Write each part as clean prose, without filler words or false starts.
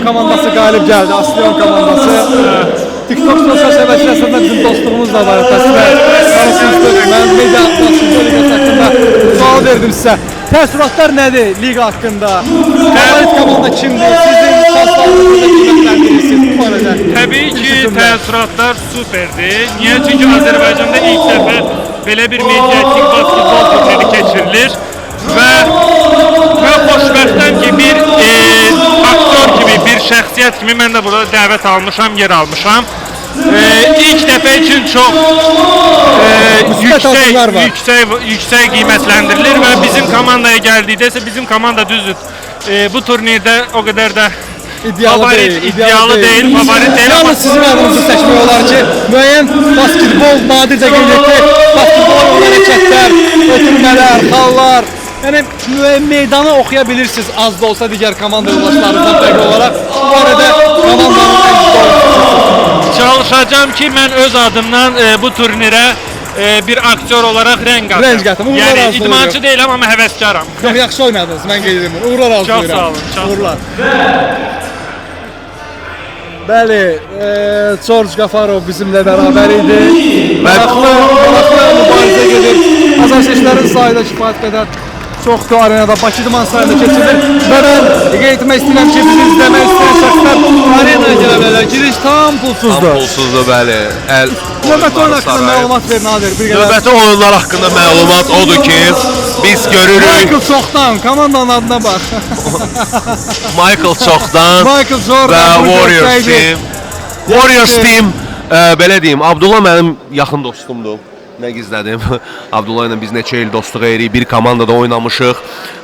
komandası qalib gəldi. Aslion komandası. TikTok sosial şəbəkəsində bizim dostluğumuz da var. Mən media liqası haqqında sual verdim sizə. Təəssüratlar nədir liqa haqqında? Favorit komanda kimdir? Sizin şanslarınızda qiymətləndirirsiniz bu barədə? Təbii ki, təəssüratlar superdir. Niyə? Çünki Azərbaycanda ilk dəfə belə bir mediatik basketbol turniri keçirilir və xoşbəxtəm ki, bir aktör kimi, bir şəxsiyyət kimi mən də burada dəvət almışam, yer almışam. İlk dəfə üçün çox yüksək qiymətləndirilir və bizim komandaya gəldikdə isə bizim komanda düzdür. Bu turnirdə o qədər də iddialı deyil, favorit deyil. Yalnız sizin adınızı seçmək olar ki, müəyyən basketbol nadircə qeydetdi. Basketbol hərəkətlər, ötürmələr, xallar. Yəni meydanı oxuya bilirsiniz az da olsa digər komanda yoldaşlarınızdan fərqli olaraq. Bu barədə komandanın çalışacağım ki, mən öz adımdan bu turnirə bir aktör olaraq rəng qatım. Yəni idmançı deyiləm, amma həvəskaram. Çox yaxşı oynadınız, mən qeyd edirəm. Uğurlar arzulayıram. Çox sağ olun. Uğurlar. Bəli, George Qafarov bizimlə bərabər idi. Maraqlı mübarizə gedir. Azarkeşlərin sayı da kifayət qədər çoxdur arenada. Bakı idman sahəsində keçirilir. Və mən qeyd etmək istəyirəm ki, bizi izləmək istəyən şəxslər arenaya gələ bilərlər. Giriş tam pulsuzdur. Tam pulsuzdur, bəli. Növbəti oyun haqqında məlumat ver, Nadir. Növbəti oyunlar haqqında məlumat odur ki, biz görürük... Michael Çoxdan, komandanın adına bax. Michael Çoxdan və Warriors Team. Warriors Team, belə deyim, Abdullah mənim yaxın dostumdur. Nə gizlədim? Abdullah ilə biz neçə il dostluq edirik, bir komandada oynamışıq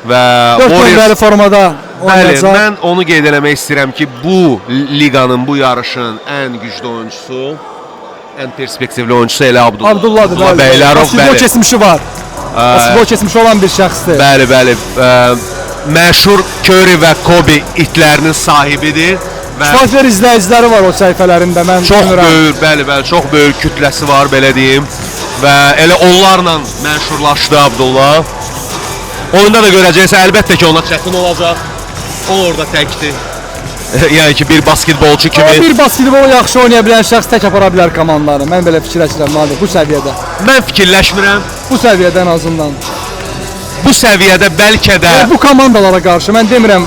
və 4 oyunları formada oynayacaq. Bəli, mən onu qeyd eləmək istəyirəm ki, bu liqanın, bu yarışın ən güclü oyuncusu, ən perspektivli oyuncusu elə Abdullahdır, bəli. Bəylərov, basketbol keçmişi var. Basketbol keçmişi olan bir şəxsdir. Bəli, bəli. Məşhur Curry və Kobe itlərinin sahibidir. Kifayət ver izləyiciləri var o səhifələrində, mən düşünürəm. Çox böyük, bəli, çox böyük kütləsi var, belə deyim. Və elə onlarla məşhurlaşdı Abdullah. Oyunda da görəcəksə, əlbəttə ki, ona çətin olacaq. O orada təkdir. Yəni ki, bir basketbolçu kimi. Bir basketbolu yaxşı oynaya bilən şəxs tək apara bilər komandaları. Mən belə fikirləşirəm, Nadir, bu səviyyədə. Mən fikirləşmirəm. Bu səviyyədə ən azından. Bu səviyyədə bəlkə də... Bu komandalara qarşı, mən demirəm,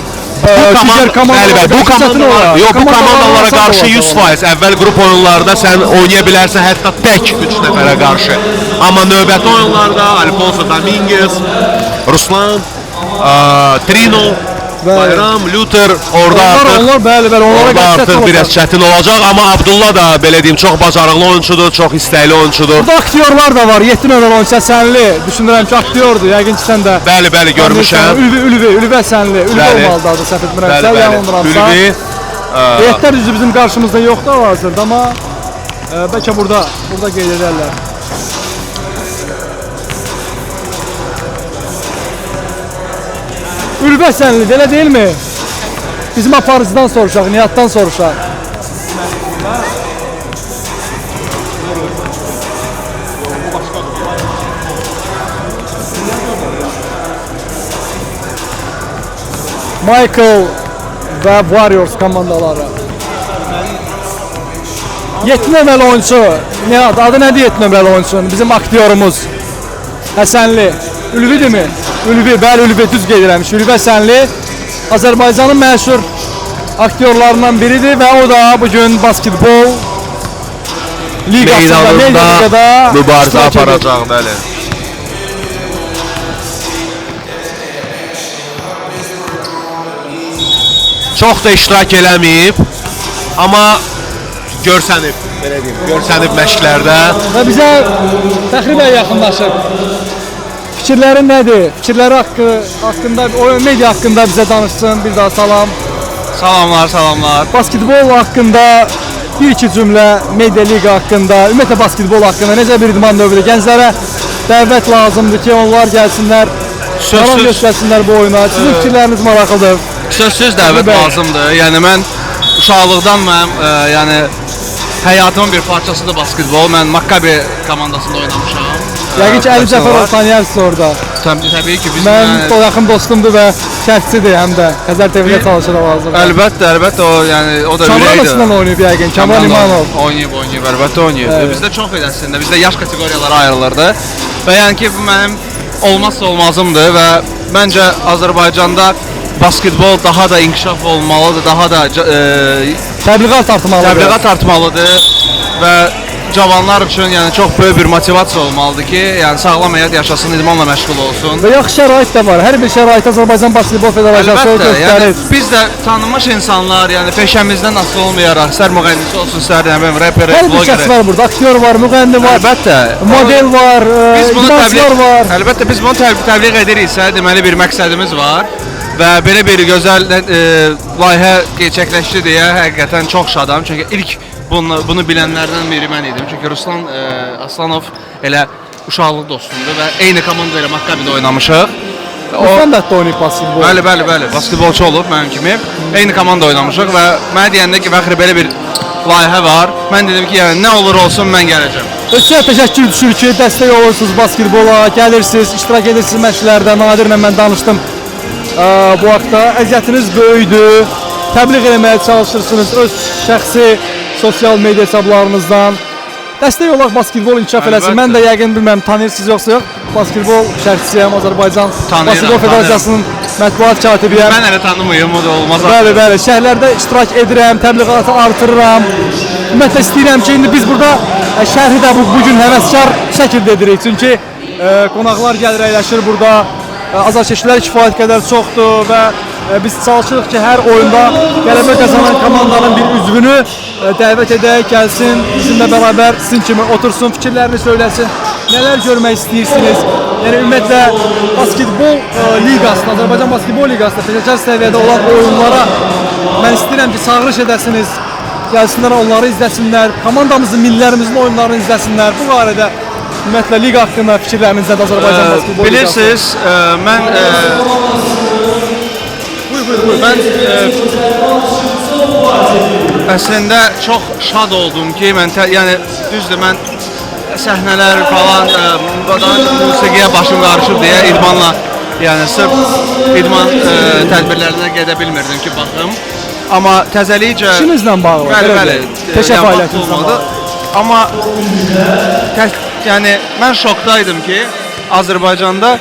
digər komandalara qarşı 100%. Əvvəl qrup oyunlarda sən oynaya bilərsən, hətta tək 3 nəfərə qarşı. Amma növbəti oyunlarda Alfonso Dominguez, Ruslan, Trino, Bayram, Luther orada artıq biraz çətin olacaq. Amma Abdullah da belə deyim çox bacarıqlı oyuncudur, çox istəkli oyuncudur. Burada aktyorlar da var. 7 nömrə oyuncu Həsənli. Düşünürəm ki, aktyordur. Yəqin ki, sən də. Bəli, görmüşəm. Ülvi Həsənli. Ülvi olmalıdır adı, səhv etmirəmsə. Ülvi. Heyətlər üzrə bizim qarşımızda yoxdur hal-hazırda, amma bəlkə burada qeyd edərlər. Ülvi Həsənli, elə deyilmi? Bizim aparıcıdan soruşaq, Nihatdan soruşaq. Michael və Warriors komandaları. 7 nömrəli oyuncu, Nihat, adı nədir 7 nömrəli oyuncunun? Bizim aktyorumuz Həsənli. Ülvidirmi? Ülvi, bəli Ülvi, düz qeyd eləmiş. Ülvi Həsənli Azərbaycanın məşhur aktyorlarından biridir və o da bugün basketbol liqasında mübarizə aparacaq, bəli. Çox da iştirak eləməyib, amma görsənib, belə deyim, görsənib məşqlərdə. Və bizə təxribən yaxınlaşıb. Fikirləri nədir? Fikirləri haqqında, oyun media haqqında bizə danışsın. Bir daha salam. Salamlar. Basketbol haqqında bir-iki cümlə, media liqa haqqında, ümumiyyətlə basketbol haqqında necə bir idman növüdür? Gənclərə dəvət lazımdır ki, onlar gəlsinlər, salam göstərsinlər bu oyuna. Sizin fikirləriniz maraqlıdır. Sözsüz dəvət lazımdır. Yəni mən uşaqlıqdan mənim həyatımın bir parçasıdır basketbol. Mən Maccabi komandasında oynamışam. Yəqin ki, Əli Cəfərov tanıyarsınız orada. Təbii ki, biz Mən o yaxın dostumdur və şərhçidir həm də. Xəzər TV-də çalışır hal-hazırda. əlbəttə o yəni o da Kamran ürəkdir. açısından oynayıb yəqin. Kamran İmanov. Oynayıb, əlbəttə oynayıb. Evet. Bizdə çox idi əslində. Bizdə yaş kateqoriyaları ayrılırdı. Və yəni ki, bu mənim olmazsa olmazımdır və məncə Azərbaycanda basketbol daha da inkişaf olmalıdır, daha da Təbliğat artmalıdır. təbliğat artmalıdır və cavanlar üçün yəni çox böyük bir motivasiya olmalıdır ki, yəni sağlam həyat yaşasın, idmanla məşğul olsun. Və yaxşı şərait də var. Hər bir şərait Azərbaycan Basketbol Federasiyası Əlbəttə, yəni göstərir. biz də tanınmış insanlar, yəni peşəmizdən asılı olmayaraq, istər müğənnisi olsun, istər nə bilim, rapper, Hər bir şəxs var burada. Aktyor var, müğənni var, Əlbəttə. model var, Biz bunu idmançılar var. Əlbəttə biz bunu təbliğ ediriksə, deməli bir məqsədimiz var və belə bir gözəl layihə gerçəkləşdi deyə həqiqətən çox şadam. Çünki ilk bunu bilənlərdən biri mən idim. Çünki Ruslan Aslanov elə uşaqlıq dostumdur və eyni komanda ilə Makkabidə oynamışıq. Ruslan da oynayıb basketbol. Bəli, basketbolçu olub mənim kimi. Eyni komanda oynamışıq və mənə deyəndə ki, Fəxri belə bir layihə var. Mən dedim ki, yəni nə olur olsun mən gələcəm. Özünə təşəkkür düşür ki, dəstək olursunuz basketbola, gəlirsiniz, iştirak edirsiniz məşqlərdə. Nadirlə mən danışdım bu haqda. Əziyyətiniz böyükdür. Təbliğ eləməyə çalışırsınız öz şəxsi sosial media hesablarınızdan. Dəstək olaq basketbol inkişaf eləsin. Əlbəttə. Mən də yəqin bilməm tanıyırsınız yoxsa yox. Basketbol şərhçisiyəm, Azərbaycan Tanıyıram, Basketbol Federasiyasının mətbuat katibiyəm. Mən elə tanımayım, o da olmaz. Bəli, şəhərlərdə iştirak edirəm, təbliğatı artırıram. Ümumiyyətlə istəyirəm ki, indi biz burada şərhi də bu gün həvəskar şəkildə edirik. Çünki qonaqlar gəlir, əyləşir burada. Azarkeşlər kifayət qədər çoxdur və biz çalışırıq ki, hər oyunda qələbə qazanan komandanın bir üzvünü dəvət edək, gəlsin, bizimlə bərabər sizin kimi otursun, fikirlərini söyləsin, nələr görmək istəyirsiniz. Yəni ümumiyyətlə basketbol liqasında, Azərbaycan basketbol liqasında peşəkar səviyyədə olan oyunlara mən istəyirəm ki, çağırış edəsiniz, gəlsinlər, onları izləsinlər, komandamızın, millilərimizin oyunlarını izləsinlər. Bu barədə ümumiyyətlə liqa haqqında fikirləriniz nədir Azərbaycan basketbol liqası? Bilirsiniz, mən Mən əslində çox şad oldum ki, yəni düzdür, mən səhnələr falan, musiqiyə başım qarışıb deyə idmanla, yəni sırf idman tədbirlərinə gedə bilmirdim ki, baxım. Amma təzəlikcə... İşinizlə bağlı. Bəli, peşə yəni fəaliyyətinizlə bağlı. Amma yəni mən şokdaydım ki, Azərbaycanda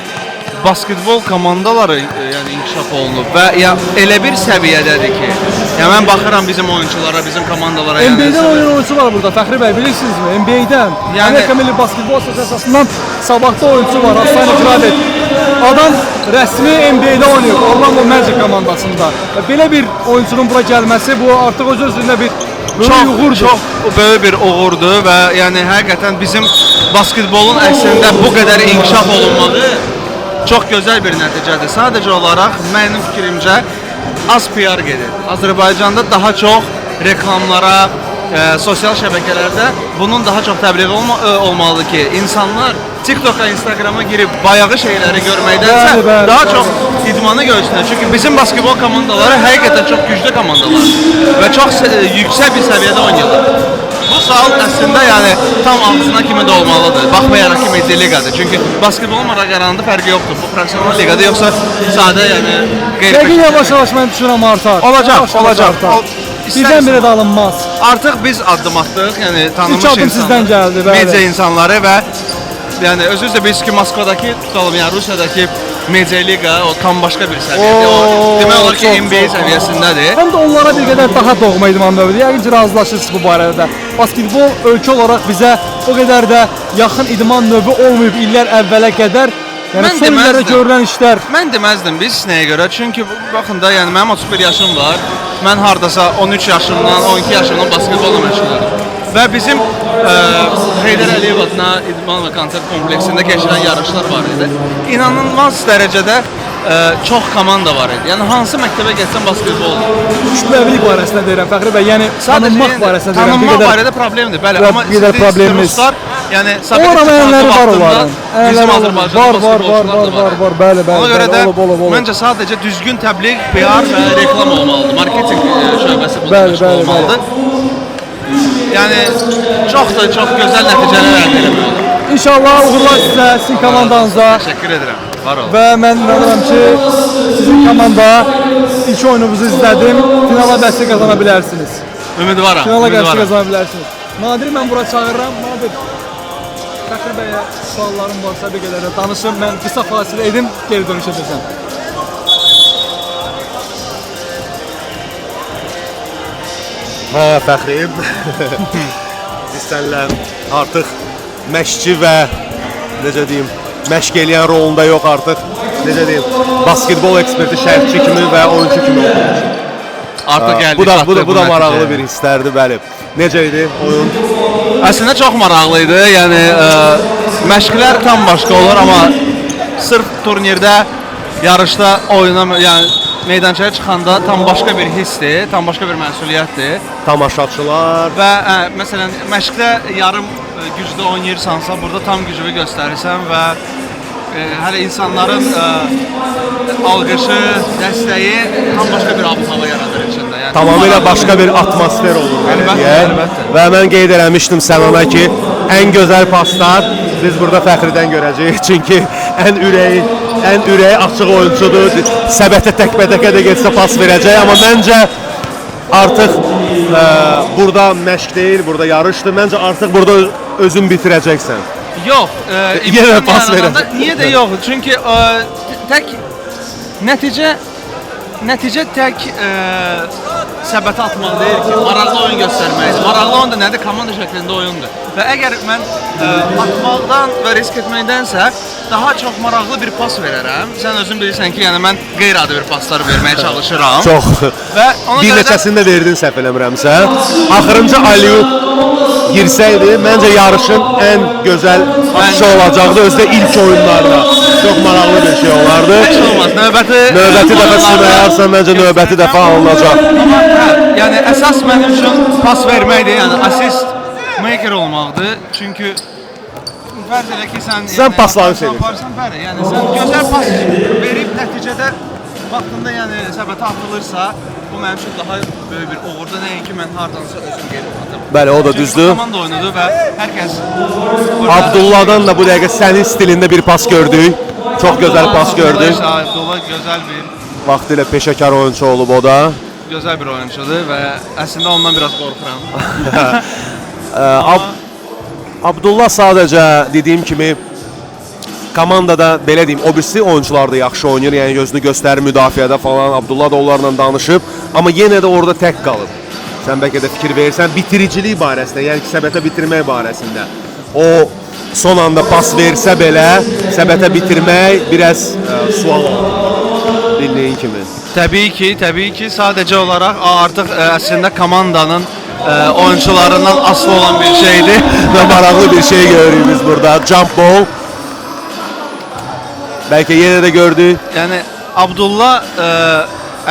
basketbol komandaları yəni inkişaf olunub və elə bir səviyyədədir ki, yəni mən baxıram bizim oyunçulara, bizim komandalara. NBA-dən oynayan oyunçu var burada, Fəxri bəy, bilirsinizmi? NBA-dən, Amerika Milli Basketbol Assosiasiyasından sabahda oyunçu var, Aslan Kravet. Adam rəsmi NBA-də oynayıb, Orlando Magic komandasında. Belə bir oyunçunun bura gəlməsi, bu artıq öz-özlüyündə bir böyük uğurdur. Çox böyük bir uğurdur və yəni həqiqətən bizim basketbolun əslində bu qədər inkişaf olunmağı çox gözəl bir nəticədir. Sadəcə olaraq mənim fikrimcə az PR gedir. Azərbaycanda daha çox reklamlara, sosial şəbəkələrdə bunun daha çox təbliğ olmalıdır ki, insanlar TikTok-a, Instagram-a girib bayağı şeyləri görməkdənsə daha çox idmanı görsünlər. Çünki bizim basketbol komandaları həqiqətən çox güclü komandalar və çox yüksək bir səviyyədə oynayırlar. Bu sual əslində yəni tam ağzına kimi də olmalıdır. Baxmayaraq ki, medya liqadır. Çünki basketbolun maraq yarananda fərqi yoxdur. Bu professional liqadır yoxsa sadə yəni qeyri-peşəkar. Yəqin yavaş-yavaş mən düşünürəm artar. Olacaq. Birdən-birə də alınmaz. Artıq biz addım atdıq, yəni tanınmış İlk addım sizdən gəldi, bəli. Media insanları və yəni özünüz də bilirsiniz ki, Moskvadakı tutalım, yəni Rusiyadakı media liqa o tam başqa bir səviyyədir. O demək olar ki, NBA səviyyəsindədir. Həm də onlara bir qədər daha doğma idman növüdür. Yəqin ki, razılaşırsınız bu barədə də. Basketbol ölkə olaraq bizə o qədər də yaxın idman növü olmayıb illər əvvələ qədər. Yəni son illərdə görülən işlər. Mən deməzdim biz nəyə görə? Çünki baxın da, yəni mənim 31 yaşım var. Mən hardasa 13 yaşımdan, 12 yaşımdan basketbolla məşğulam. Və bizim Heydər Əliyev adına idman və konsert kompleksində keçirilən yarışlar var idi. İnanılmaz dərəcədə çox komanda var idi. Yəni hansı məktəbə getsən basketboldur. Kütləvilik barəsində deyirəm Fəxri bəy. Yəni tanınmaq barəsində deyirəm. Tanınmaq barədə problemdir. Bəli, amma problemimiz. Ruslar, yəni Sovetlər var onların. Bizim Azərbaycanda var. Bəli. Ona görə də məncə sadəcə düzgün təbliğ, PR və reklam olmalıdır. Marketinq şöbəsi bu olmalıdır. Yəni çox gözəl nəticələr əldə etmək olur. İnşallah uğurlar sizə, sizin komandanıza. Təşəkkür edirəm. Var ol. Və mən inanıram ki, sizin komanda ilk oyununuzu izlədim. Finala bəhsə qazana bilərsiniz. Ümidvaram. Finala bəhsə qazana bilərsiniz. Nadir mən bura çağırıram. Nadir. Fəxri bəyə suallarım varsa bir qədər də danışım. Mən qısa fasilə edim, geri dönüş edəcəm. Hə, Fəxrim. Biz sənlə artıq məşqçi və necə deyim, məşq eləyən rolunda yox artıq, necə deyim, basketbol eksperti, şərhçi kimi və oyunçu kimi oxumuşuq. Artıq gəldik. Bu da maraqlı bir hisslərdir, bəli. Necə idi oyun? Əslində çox maraqlı idi. Yəni məşqlər tam başqa olur, amma sırf turnirdə, yarışda oyuna, yəni meydançaya çıxanda tam başqa bir hissdir, tam başqa bir məsuliyyətdir. Tamaşaçılar Və məsələn məşqdə yarım gücdə oynayırsansa, burada tam gücünü göstərirsən və hələ insanların alqışı, dəstəyi tam başqa bir hava yaradır içində. Yəni tamamilə başqa bir atmosfer olur, belə Əlbəttə, deyək. əlbəttə. Və mən qeyd eləmişdim Səlana ki, ən gözəl paslar biz burada Fəxridən görəcəyik. Çünki ən ürəyi açıq oyunçudur. Səbətə təkbədəkə də getsə pas verəcək, amma məncə artıq burada məşq deyil, burada yarışdır. Məncə artıq burada özün bitirəcəksən. Yox, yenə pas verəcək. Niyə də yox? Çünki tək nəticə tək səbətə atmaq deyil ki, maraqlı oyun göstərməkdir. Maraqlı oyun da nədir? Komanda şəklində oyundur. Və əgər mən atmaqdan və risk etməkdənsə daha çox maraqlı bir pas verərəm. Sən özün bilirsən ki, yəni mən qeyri-adi bir paslar verməyə çalışıram. Çox. Və ona Bir görə də neçəsini də verdin səhv eləmirəmsə. Axırıncı alley-oop girsəydi, məncə yarışın ən gözəl atışı olacaqdı. Özü də ilk oyunlarda. Çox maraqlı bir şey olardı. heç olmaz. Növbəti dəfə sınayarsan, məncə növbəti dəfə alınacaq. Amma yəni əsas mənim üçün pas verməkdir, yəni assist maker olmaqdır. Çünki fərz elə ki, sən pasları sevirsən. Bəli, yəni sən gözəl pas verib nəticədə vaxtında yəni səbətə atılırsa, bu mənim üçün daha böyük bir uğurdur. Nəinki mən hardansa özüm gelib atım. Bəli, o da düzdür. Komanda oyunudur və hər kəs Abdullahdan da bu dəqiqə sənin stilində bir pas gördük. Çox gözəl pas gördük. Abdullah gözəl bir Vaxtilə peşəkar oyunçu olub o da. gözəl bir oyunçudur və əslində ondan biraz qorxuram. Abdullah sadəcə dediyim kimi komandada belə deyim, o birisi oyunçular da yaxşı oynayır, yəni gözünü göstərir müdafiədə falan. Abdullah da onlarla danışıb, amma yenə də orada tək qalıb. Sən bəlkə də fikir verirsən bitiricilik barəsində, yəni ki, səbətə bitirmək barəsində. O son anda pas versə belə səbətə bitirmək biraz sual olur. Bildiyin kimi. Təbii ki, sadəcə olaraq artıq əslində komandanın oyunçularından asılı olan bir şeydir. Və maraqlı bir şey görürük biz burada. Jump ball. Bəlkə yenə də gördük. Yəni Abdullah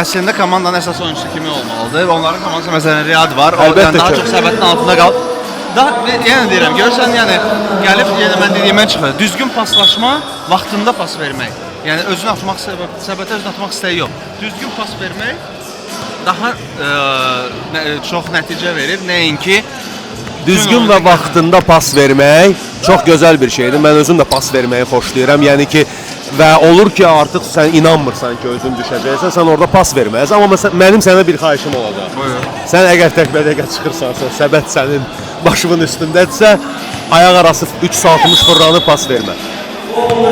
əslində komandanın əsas oyunçusu kimi olmalıdır. Onların komandasında məsələn Riyad var. O Əlbəttə yəni daha ki. çox səbətin altında qalıb. Yenə deyirəm, görürsən, yəni gəlib yenə mən dediyimdən çıxır. Düzgün paslaşma, vaxtında pas vermək. Yəni özünü atmaq səbətə özünü atmaq istəyi yox. Düzgün pas vermək daha çox nəticə verir. Nəinki Düzgün və vaxtında pas vermək çox gözəl bir şeydir. Mən özüm də pas verməyi xoşlayıram. Yəni ki, və olur ki, artıq sən inanmırsan ki, özün düşəcəksən, sən orada pas verməlisən. Amma mənim sənə bir xahişim olacaq. Buyur. Sən əgər təkbədəkə çıxırsansa, səbət sənin başının üstündədirsə, ayaq arası 360 fırlanı pas vermə.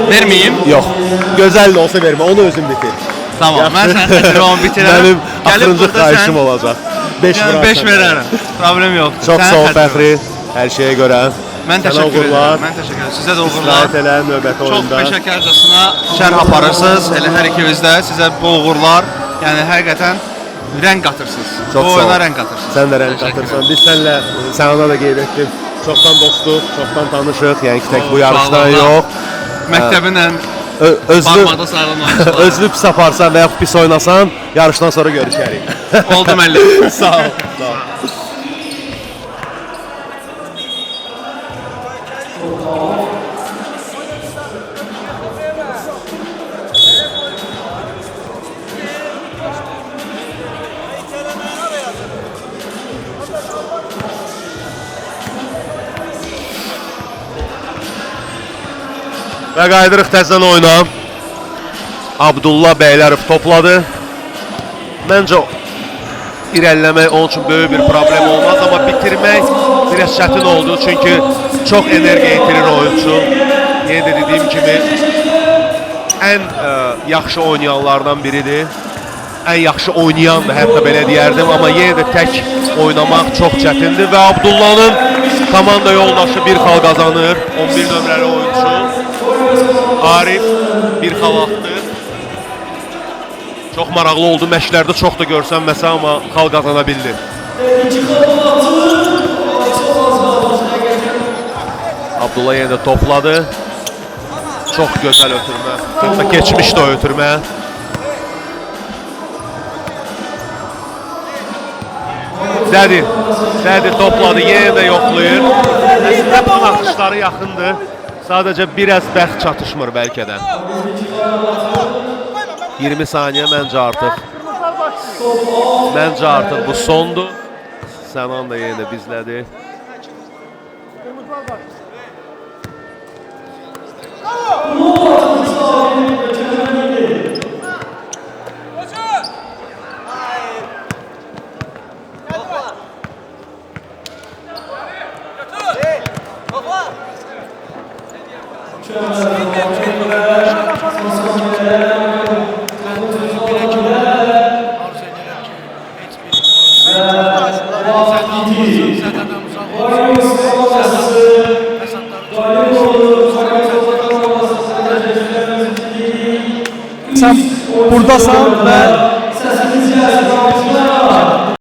Verməyim. Yox, gözəl də olsa vermə, onu özün bitir. Tamam, mən sənə xətri onu bitirərəm. Mənim Gəlib axırıncı burada xahişim olacaq. 5 Yəni 5 verərəm. Problem yoxdur. Çox Sənə sağ ol xətri Fəxri, hər şeyə görə. Mən Sənə təşəkkür uğurlar. edirəm. Mən təşəkkür edirəm. Sizə də uğurlar. İstirahət elə növbəti Çox oyunda. peşəkarcasına şərh aparırsınız. Elə hər ikiniz də sizə bu uğurlar. Yəni həqiqətən rəng qatırsınız. Çox Bu sağ ol. oyuna rəng qatırsınız. Sən də rəng Təşəkkür qatırsan. edirəm. Biz sənlə, sənə də qeyd etdim. Çoxdan dostuq, çoxdan tanışıq. Yəni ki, tək bu yarışdan Uşaqlıqdan. yox. Məktəbinlə Özlü barmaqda sarılan oyuncular. özlü pis aparsan və yaxud pis oynasan, yarışdan sonra görüşərik. Oldu müəllim. Sağ ol. Sağ ol. Və qayıdırıq təzədən oyuna. Abdullah Beylərov topladı. Məncə irəliləmək onun üçün böyük bir problem olmaz, amma bitirmək biraz çətin oldu. Çünki çox enerji itirir oyuncu. Yenə də dediyim kimi ən yaxşı oynayanlardan biridir. Ən yaxşı oynayan da hətta belə deyərdim, amma yenə də tək oynamaq çox çətindir və Abdullah'ın komanda yoldaşı bir xal qazanır. 11 nömrəli oyuncu Arif bir xal atdı. Çox maraqlı oldu. Məşqlərdə çox da görsənməsə, amma xal qazana bildi. Abdullah yenə də topladı. Çox gözəl ötürmə. Hətta keçmişdi o ötürmə. Dədi topladı, yenə də yoxlayır. Əslində bütün atışları yaxındır. Sadəcə biraz bəxt çatışmır bəlkə də. 20 saniyə məncə artıq. Məncə artıq bu sondur. Sənan da yenə də bizlədi. Sen buradasan ve